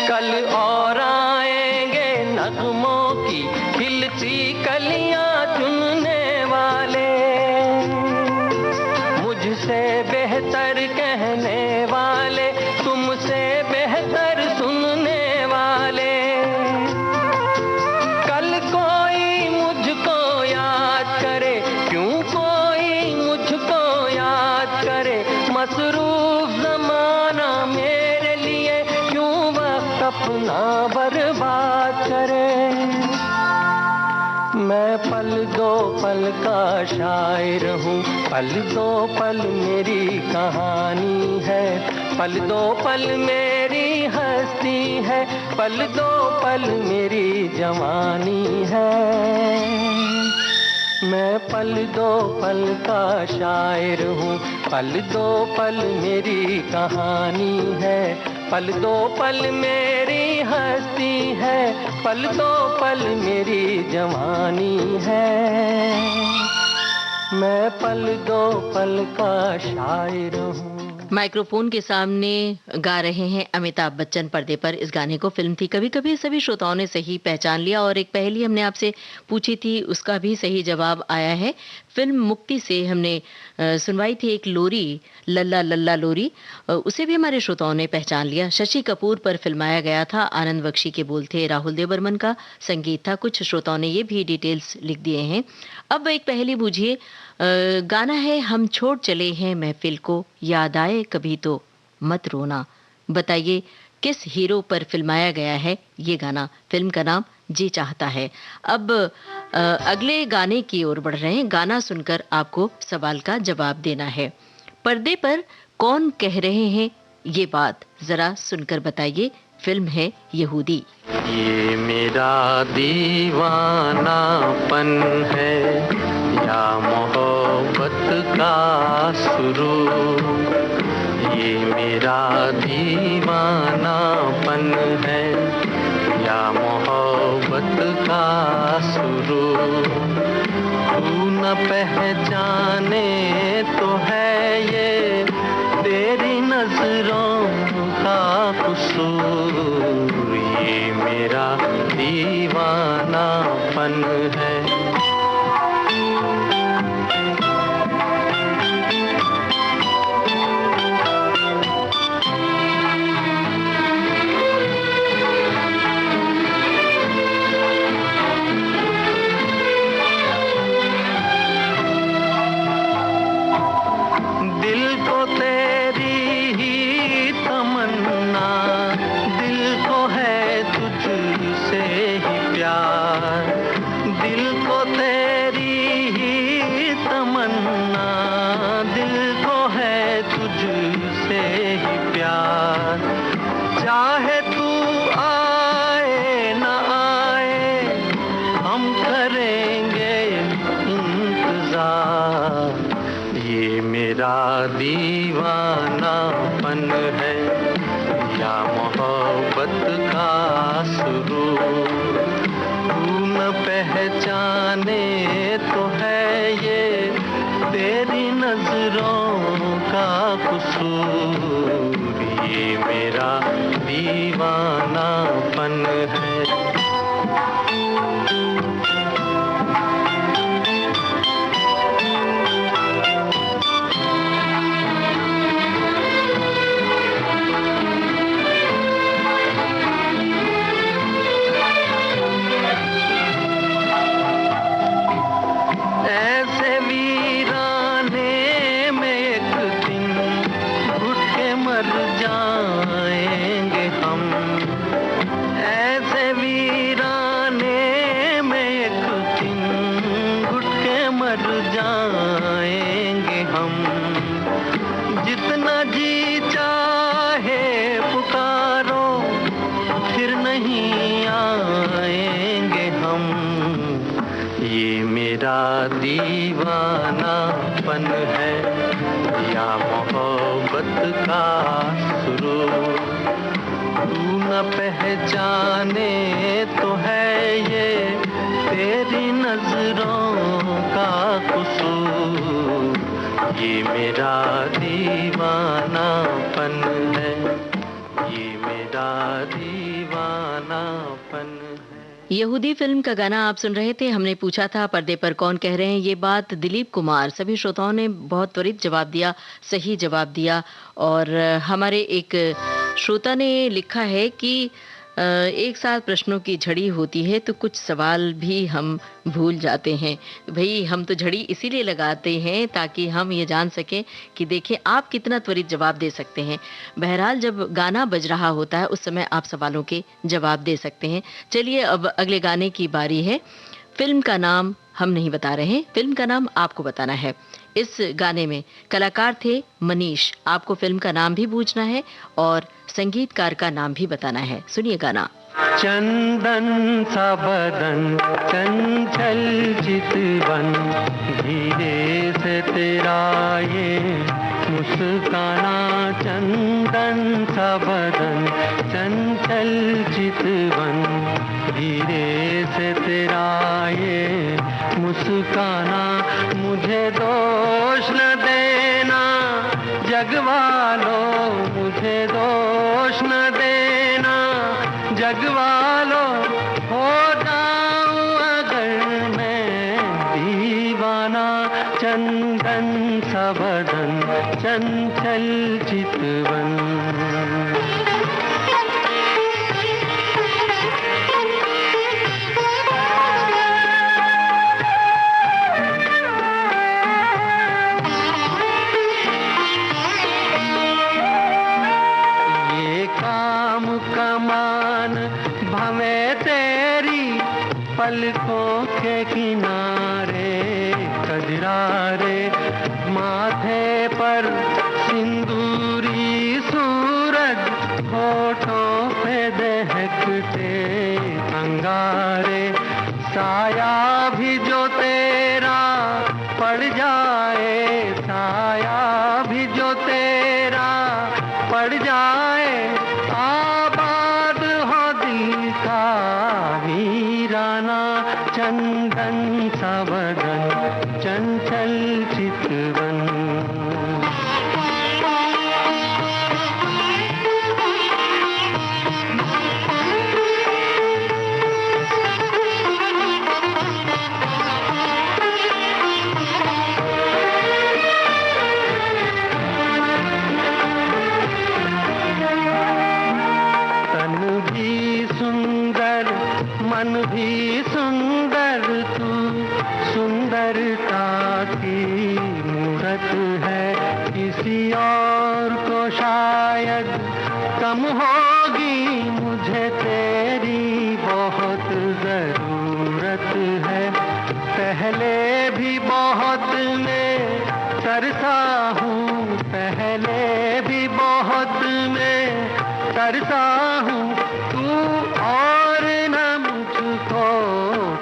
कल और आएंगे नगमों की खिलती कलियां चुनने वाले, मुझसे बेहतर कहने वाले, तुमसे बेहतर सुनने वाले। कल कोई मुझको याद करे, क्यों कोई मुझको याद करे, मसरूफ ज़माना मेरे लिए क्यों वक्त अपना बर्बाद करे। मैं पल दो पल का शायर हूँ, पल दो पल मेरी कहानी है, पल दो पल मेरी हस्ती है, पल दो पल मेरी जवानी है। मैं पल दो पल का शायर हूँ, पल दो पल मेरी कहानी है, पल दो पल मेरी हस्ती है, पल दो पल मेरी जवानी है। मैं पल दो पल का शायर हूँ। माइक्रोफोन के सामने गा रहे हैं अमिताभ बच्चन पर्दे पर। इस गाने को फिल्म थी कभी कभी सभी श्रोताओं ने सही पहचान लिया, और एक पहेली हमने आपसे पूछी थी उसका भी सही जवाब आया है। फिल्म मुक्ति से हमने सुनवाई थी एक लोरी, लल्ला लल्ला लोरी, उसे भी हमारे श्रोताओं ने पहचान लिया। शशि कपूर पर फिल्माया गया था, आनंद बख्शी के बोल थे, राहुल देवबर्मन का संगीत था। कुछ श्रोताओं ने ये भी डिटेल्स लिख दिए हैं। अब एक पहेली बूझिए। गाना है हम छोड़ चले हैं महफिल को, याद आए कभी तो मत रोना। बताइए किस हीरो पर फिल्माया गया है ये गाना। फिल्म का नाम जी चाहता है। अब अगले गाने की ओर बढ़ रहे हैं। गाना सुनकर आपको सवाल का जवाब देना है। पर्दे पर कौन कह रहे हैं ये बात, जरा सुनकर बताइए। फिल्म है यहूदी। ये मेरा दीवानापन है या मोहब्बत का शुरू, ये मेरा दीवानापन है या मोहब्बत का शुरू। तू न पहचाने तो है ये तेरी नजरों का कसूर, ये मेरा दीवानापन है। दिल को तेरी ही तमन्ना, दिल को है तुझसे ही प्यार, दिल को तेरी ही तमन्ना, दिल को है तुझसे ही प्यार। चाहे तू आए न आए हम करेंगे इंतजार, ये मेरा दीवानापन है या मोहब्बत का सुरूर। तू न पहचाने तो है ये तेरी नजरों का कसूर, ये मेरा दीवानापन है। वीराने में एक दिन घुट के मर जाएंगे हम। जितना जी चाहे पुकारो, फिर नहीं आएंगे हम। ये मेरा दीवानापन है या मोहब्बत का सुरूर, तू न पहचाने तो है ये तेरी नजरों का कसूर। ये मेरा दीवानापन है, ये मेरा दीवानापन है। यहूदी फिल्म का गाना आप सुन रहे थे। हमने पूछा था पर्दे पर कौन कह रहे हैं ये बात, दिलीप कुमार। सभी श्रोताओं ने बहुत त्वरित जवाब दिया, सही जवाब दिया। और हमारे एक श्रोता ने लिखा है कि एक साथ प्रश्नों की झड़ी होती है तो कुछ सवाल भी हम भूल जाते हैं। भाई हम तो झड़ी इसीलिए लगाते हैं ताकि हम ये जान सकें कि देखें आप कितना त्वरित जवाब दे सकते हैं। बहरहाल जब गाना बज रहा होता है उस समय आप सवालों के जवाब दे सकते हैं। चलिए अब अगले गाने की बारी है। फिल्म का नाम हम नहीं बता रहे, फिल्म का नाम आपको बताना है। इस गाने में कलाकार थे मनीष। आपको फिल्म का नाम भी पूछना है और संगीतकार का नाम भी बताना है। सुनिए गाना। चंदन सा बदन चंचल चितवन, धीरे से तेरा ये मुस्काना। चंदन सा बदन चंचल चितवन, धीरे से तेरा ये मुस्काना। मुझे दोष न देना जगवालो, मुझे दोष न देना जगवालो। हो जाऊं अगर मैं दीवाना, चंदन सा बदन चंचल चितवन। पलकों के किनारे कजरारे, माथे पर सिंदूरी सूरज, होठों पे दहकते अंगारे। साया भी जो तेरा पड़ जाए, साया भी जो तेरा पड़ जाए, आबाद हो दिल का वीराना। चंदन सा बदन चंचल चितवन। तन भी सुंदर मन भी सुंदर, तू सुंदरता की मूरत है। किसी और को शायद कम होगी, मुझे तेरी बहुत जरूरत है। पहले भी बहुत मैं तरसा हूँ, पहले भी बहुत मैं तरसा हूँ। तू और न मुझको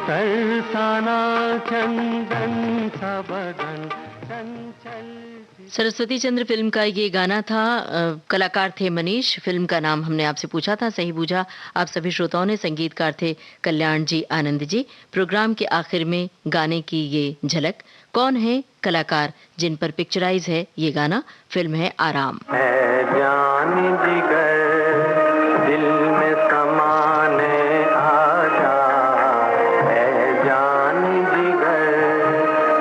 तरसाना, चंदन सा बदन चंचल। सरस्वती चंद्र फिल्म का ये गाना था। कलाकार थे मनीष। फिल्म का नाम हमने आपसे पूछा था, सही बूझा आप सभी श्रोताओं ने। संगीतकार थे कल्याण जी, आनंद जी। प्रोग्राम के आखिर में गाने की ये झलक। कौन है कलाकार जिन पर पिक्चराइज है ये गाना? फिल्म है आराम। जान जिगर दिल में समाने आजा, है जान जिगर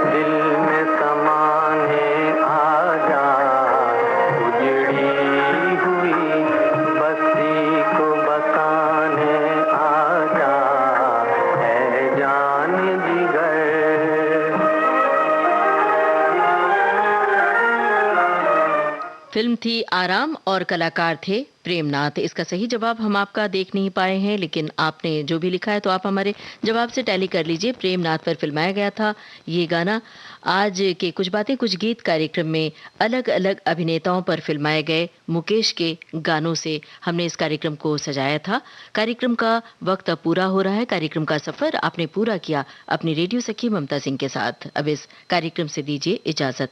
दिल में समाने आजा। उजड़ी हुई बस्ती को बसाने आजा, है जान जिगर। फिल्म थी आराम और कलाकार थे प्रेमनाथ। इसका सही जवाब हम आपका देख नहीं पाए हैं, लेकिन आपने जो भी लिखा है तो आप हमारे जवाब से टैली कर लीजिए। प्रेमनाथ पर फिल्माया गया था ये गाना। आज के कुछ बातें कुछ गीत कार्यक्रम में अलग अलग अभिनेताओं पर फिल्माए गए मुकेश के गानों से हमने इस कार्यक्रम को सजाया था। कार्यक्रम का वक्त अब पूरा हो रहा है। कार्यक्रम का सफर आपने पूरा किया अपनी रेडियो सखी ममता सिंह के साथ। अब इस कार्यक्रम से दीजिए इजाजत।